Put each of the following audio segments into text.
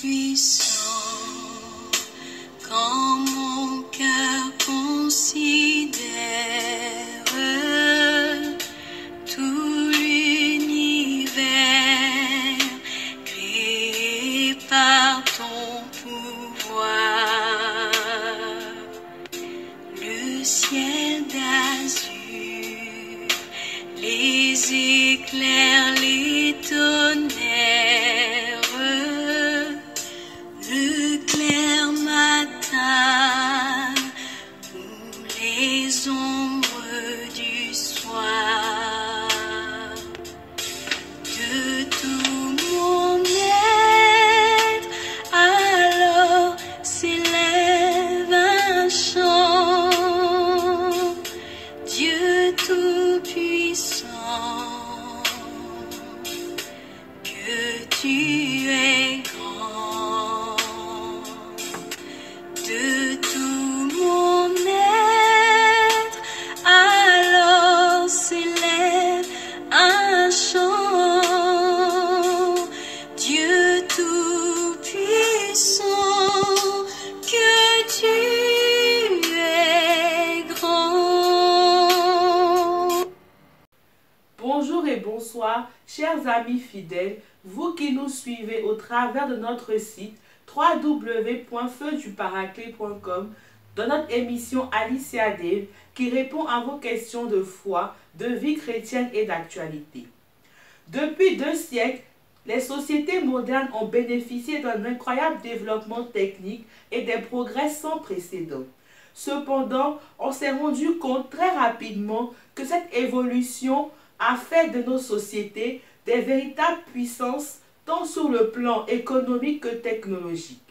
puissant, quand mon cœur considère tout l'univers créé par ton pouvoir, le ciel d'azur, les éclairs, les tonnerres, le clair matin ou les ombres du soir. De tout mon être, alors s'élève un chant. Dieu tout-puissant, que tu es grand. De tout mon être, alors s'élève un chant. Dieu tout-puissant, que tu es grand. Bonjour et bonsoir, chers amis fidèles, vous qui nous suivez au travers de notre site www.feuduparaclet.com dans notre émission Alicia Dave qui répond à vos questions de foi, de vie chrétienne et d'actualité. Depuis 2 siècles, les sociétés modernes ont bénéficié d'un incroyable développement technique et des progrès sans précédent. Cependant, on s'est rendu compte très rapidement que cette évolution a fait de nos sociétés des véritables puissances tant sur le plan économique que technologique.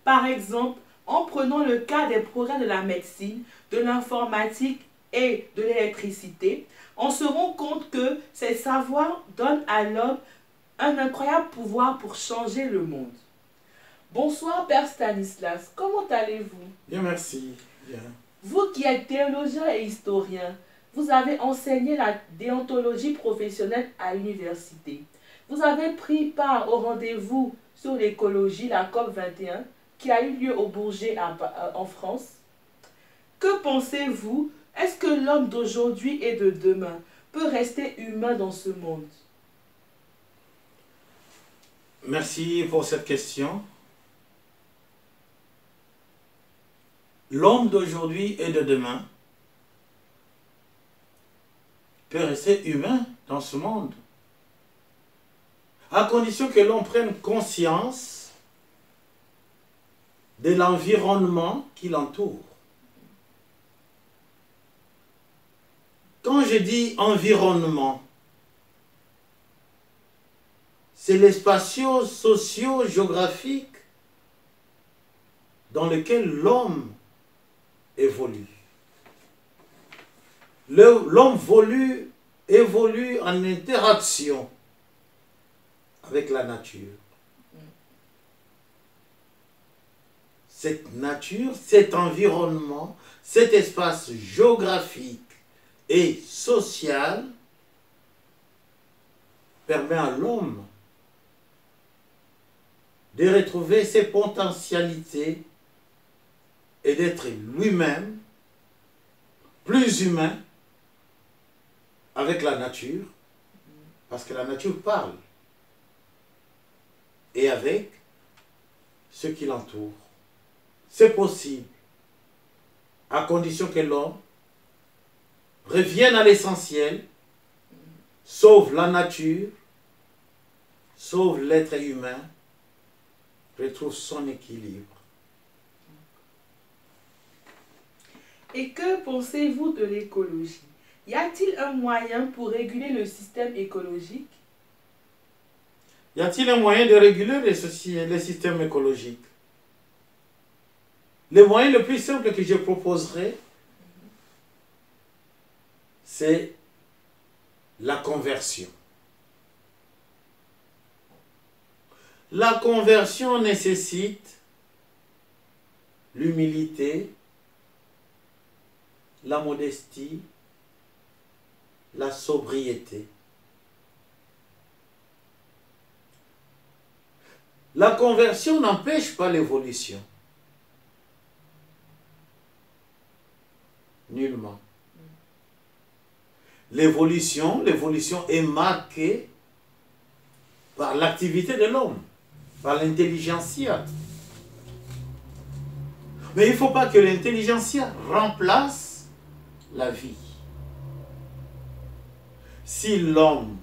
Par exemple, en prenant le cas des progrès de la médecine, de l'informatique et de l'électricité, on se rend compte que ces savoirs donnent à l'homme un incroyable pouvoir pour changer le monde. Bonsoir Père Stanislas, comment allez-vous? Bien, merci. Bien. Vous qui êtes théologien et historien, vous avez enseigné la déontologie professionnelle à l'université. Vous avez pris part au rendez-vous sur l'écologie, la COP 21, qui a eu lieu au Bourget en France. Que pensez-vous? Est-ce que l'homme d'aujourd'hui et de demain peut rester humain dans ce monde? Merci pour cette question. L'homme d'aujourd'hui et de demain peut rester humain dans ce monde, à condition que l'on prenne conscience de l'environnement qui l'entoure. Quand je dis environnement, c'est l'espace socio-géographique dans lequel l'homme évolue. L'homme évolue en interaction avec la nature. Cette nature, cet environnement, cet espace géographique et social permet à l'homme de retrouver ses potentialités et d'être lui-même plus humain avec la nature, parce que la nature parle, et avec ce qui l'entoure. C'est possible, à condition que l'homme revienne à l'essentiel, sauve la nature, sauve l'être humain, retrouve son équilibre. Et que pensez-vous de l'écologie? Y a-t-il un moyen pour réguler le système écologique? Y a-t-il un moyen de réguler le système écologique? Le moyen le plus simple que je proposerais, c'est la conversion. La conversion nécessite l'humilité, la modestie, la sobriété. La conversion n'empêche pas l'évolution. Nullement. L'évolution est marquée par l'activité de l'homme, par l'intelligentsia. Mais il ne faut pas que l'intelligentsia remplace la vie. Si l'homme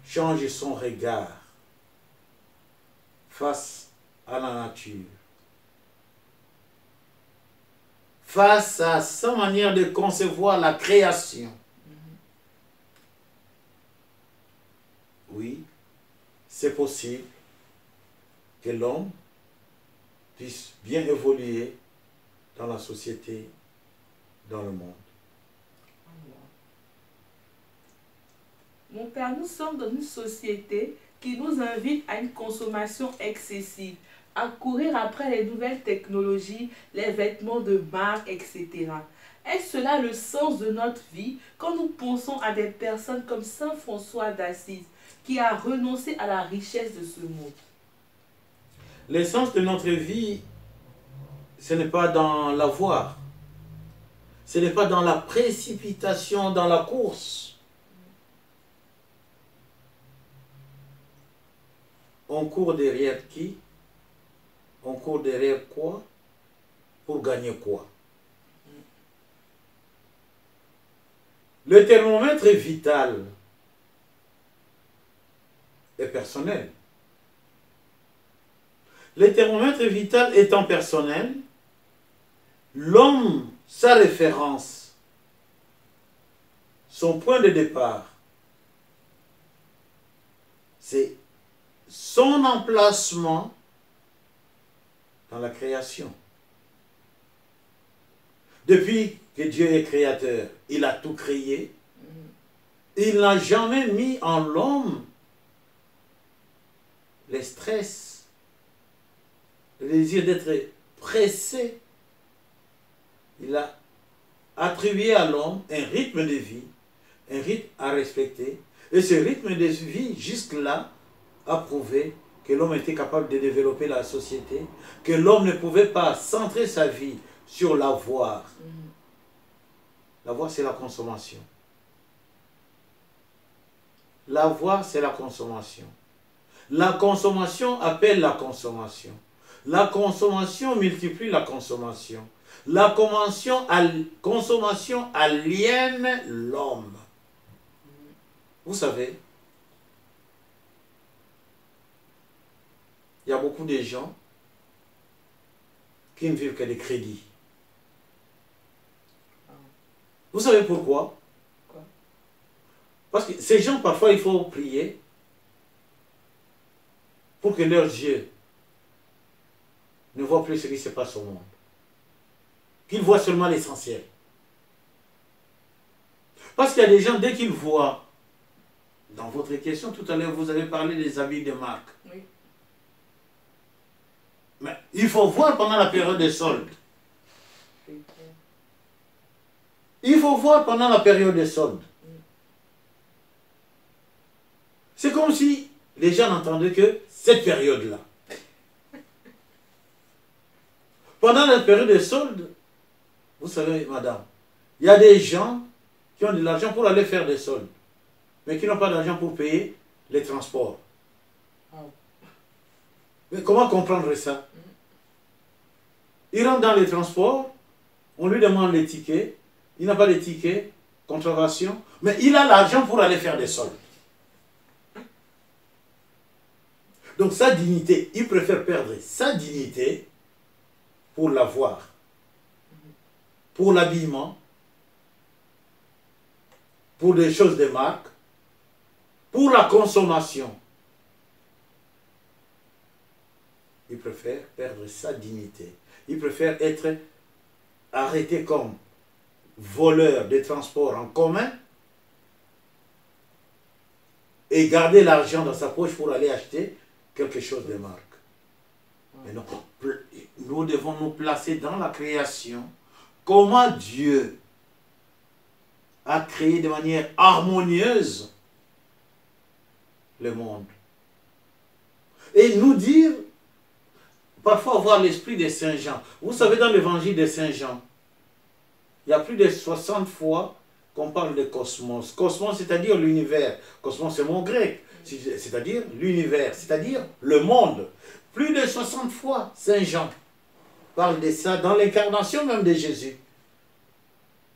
change son regard face à la nature, face à sa manière de concevoir la création, oui, c'est possible que l'homme puisse bien évoluer dans la société, dans le monde. Mon Père, nous sommes dans une société qui nous invite à une consommation excessive, à courir après les nouvelles technologies, les vêtements de marque, etc. Est-ce cela le sens de notre vie quand nous pensons à des personnes comme Saint François d'Assise qui a renoncé à la richesse de ce monde? L'essence de notre vie, ce n'est pas dans l'avoir. Ce n'est pas dans la précipitation, dans la course. On court derrière qui? On court derrière quoi? Pour gagner quoi? Le thermomètre vital est personnel. Le thermomètre vital étant personnel, l'homme, sa référence, son point de départ, c'est son emplacement dans la création. Depuis que Dieu est créateur, il a tout créé. Il n'a jamais mis en l'homme les stress, le désir d'être pressé. Il a attribué à l'homme un rythme de vie, un rythme à respecter. Et ce rythme de vie, jusque-là, a prouvé que l'homme était capable de développer la société, que l'homme ne pouvait pas centrer sa vie sur l'avoir. L'avoir, c'est la consommation. L'avoir, c'est la consommation. La consommation appelle la consommation. La consommation multiplie la consommation. La consommation aliène l'homme. Vous savez, il y a beaucoup de gens qui ne vivent que des crédits. Vous savez pourquoi? Parce que ces gens, parfois, il faut prier pour que leurs yeux ne voient plus ce qui se passe au monde. Qu'ils voient seulement l'essentiel. Parce qu'il y a des gens, dès qu'ils voient, dans votre question, tout à l'heure, vous avez parlé des habits de marque. Oui. Mais il faut voir pendant la période des soldes. Il faut voir pendant la période des soldes. C'est comme si les gens n'entendaient que cette période-là. Pendant la période des soldes, vous savez, madame, il y a des gens qui ont de l'argent pour aller faire des soldes, mais qui n'ont pas d'argent pour payer les transports. Mais comment comprendre ça? Il rentre dans les transports, on lui demande les tickets, il n'a pas de tickets, contravention, mais il a l'argent pour aller faire des soldes. Donc sa dignité, il préfère perdre sa dignité pour l'avoir, pour l'habillement, pour des choses de marque, pour la consommation. Il préfère perdre sa dignité. Il préfère être arrêté comme voleur des transports en commun et garder l'argent dans sa poche pour aller acheter quelque chose de marque. Mais non, nous devons nous placer dans la création. Comment Dieu a créé de manière harmonieuse le monde. et nous dire, parfois avoir l'esprit de Saint Jean. Vous savez, dans l'évangile de Saint Jean, il y a plus de 60 fois qu'on parle de cosmos. Cosmos, c'est-à-dire l'univers. Cosmos, c'est mot grec, c'est-à-dire l'univers, c'est-à-dire le monde. Plus de 60 fois, Saint Jean parle de ça dans l'incarnation même de Jésus.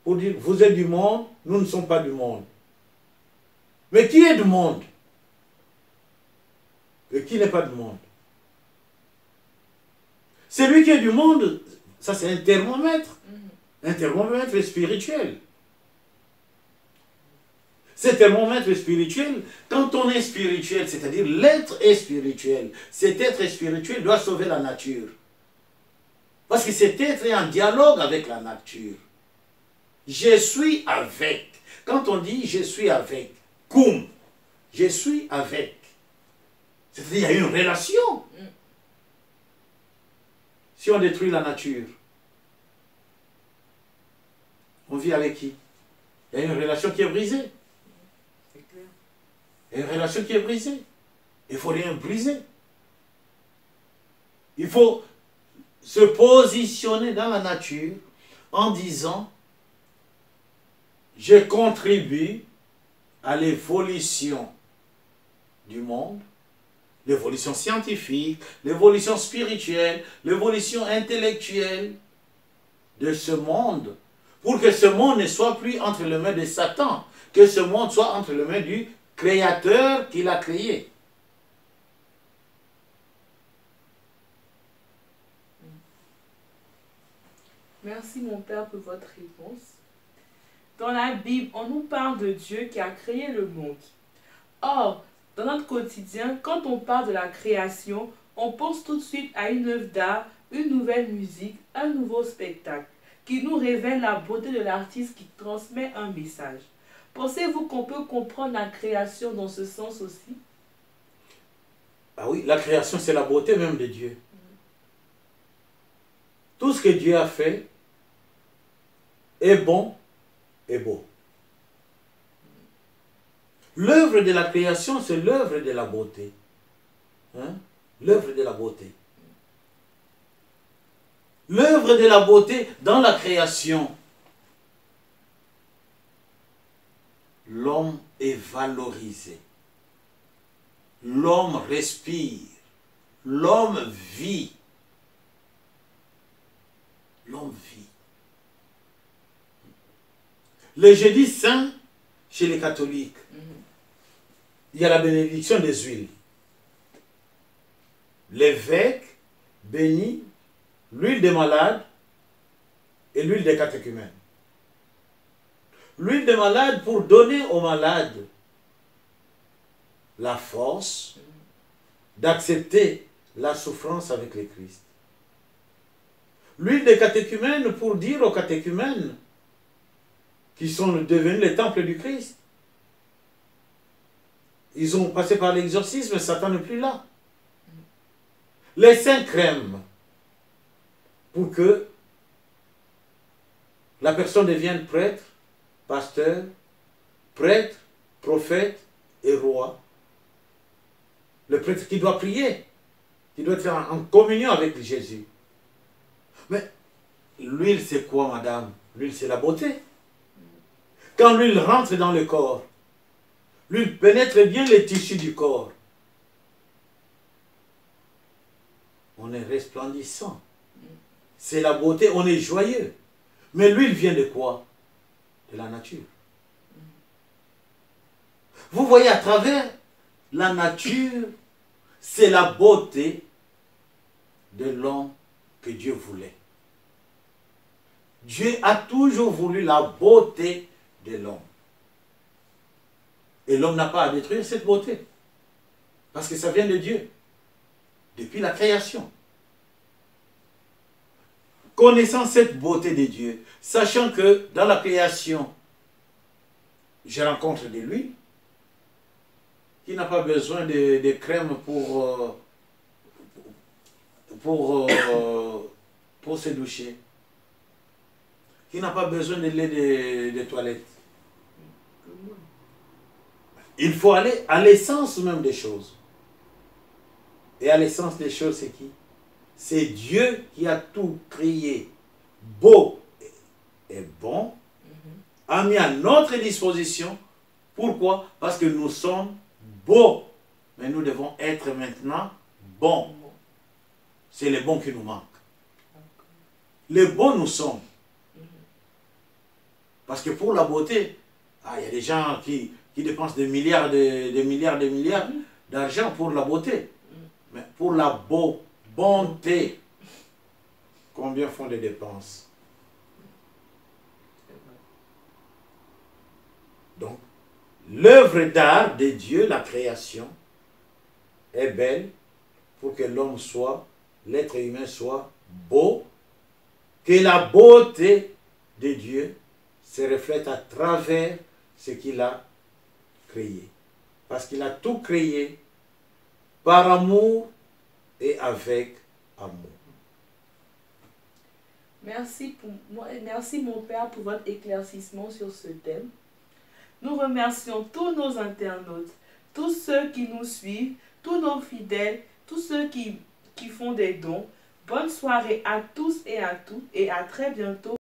Pour dire, vous êtes du monde, nous ne sommes pas du monde. Mais qui est du monde? Et qui n'est pas du monde? Celui qui est du monde, ça c'est un thermomètre. Un thermomètre spirituel. Ce thermomètre spirituel, quand on est spirituel, c'est-à-dire l'être est spirituel, cet être spirituel doit sauver la nature. Parce que cet être est en dialogue avec la nature. Je suis avec. Quand on dit je suis avec, cum, je suis avec. C'est-à-dire qu'il y a une relation. Si on détruit la nature, on vit avec qui? Il y a une relation qui est brisée. C'est clair. Il y a une relation qui est brisée. Il ne faut rien briser. Il faut se positionner dans la nature en disant je contribue à l'évolution du monde, l'évolution scientifique, l'évolution spirituelle, l'évolution intellectuelle de ce monde, pour que ce monde ne soit plus entre les mains de Satan, que ce monde soit entre les mains du Créateur qui l'a créé. Merci mon Père pour votre réponse. Dans la Bible, on nous parle de Dieu qui a créé le monde. Or, dans notre quotidien, quand on parle de la création, on pense tout de suite à une œuvre d'art, une nouvelle musique, un nouveau spectacle, qui nous révèle la beauté de l'artiste qui transmet un message. Pensez-vous qu'on peut comprendre la création dans ce sens aussi? Ah oui, la création, c'est la beauté même de Dieu. Tout ce que Dieu a fait est bon et beau. L'œuvre de la création, c'est l'œuvre de la beauté. Hein? L'œuvre de la beauté. L'œuvre de la beauté dans la création. L'homme est valorisé. L'homme respire. L'homme vit. L'homme vit. Le jeudi saint, chez les catholiques, il y a la bénédiction des huiles. L'évêque bénit l'huile des malades et l'huile des catéchumènes. L'huile des malades pour donner aux malades la force d'accepter la souffrance avec le Christ. L'huile des catéchumènes pour dire aux catéchumènes qui sont devenus les temples du Christ. Ils ont passé par l'exorcisme, Satan n'est plus là. Les saints crèmes pour que la personne devienne prêtre, pasteur, prêtre, prophète et roi. Le prêtre qui doit prier, qui doit être en communion avec Jésus. Mais l'huile, c'est quoi, madame? L'huile, c'est la beauté. Quand l'huile rentre dans le corps, l'huile pénètre bien les tissus du corps. On est resplendissant. C'est la beauté, on est joyeux. Mais l'huile vient de quoi? De la nature. Vous voyez, à travers la nature, c'est la beauté de l'homme que Dieu voulait. Dieu a toujours voulu la beauté de l'homme. Et l'homme n'a pas à détruire cette beauté. Parce que ça vient de Dieu. Depuis la création. Connaissant cette beauté de Dieu, sachant que dans la création, je rencontre de l'huile, qui n'a pas besoin de crème pour se doucher, qui n'a pas besoin de lait de toilette. Il faut aller à l'essence même des choses. Et à l'essence des choses, c'est qui? C'est Dieu qui a tout créé beau et bon, a mis à notre disposition. Pourquoi? Parce que nous sommes beaux. Mais nous devons être maintenant bons. C'est les bons qui nous manquent. Les bons nous sommes. Parce que pour la beauté, il y a des gens qui dépensent des milliards d'argent pour la beauté. Mais pour la bonté, combien font des dépenses? Donc, l'œuvre d'art de Dieu, la création, est belle pour que l'homme soit, l'être humain soit beau, que la beauté de Dieu se reflète à travers ce qu'il a créé. Parce qu'il a tout créé par amour et avec amour. Merci mon Père pour votre éclaircissement sur ce thème. Nous remercions tous nos internautes, tous ceux qui nous suivent, tous nos fidèles, tous ceux qui font des dons. Bonne soirée à tous et à toutes et à très bientôt.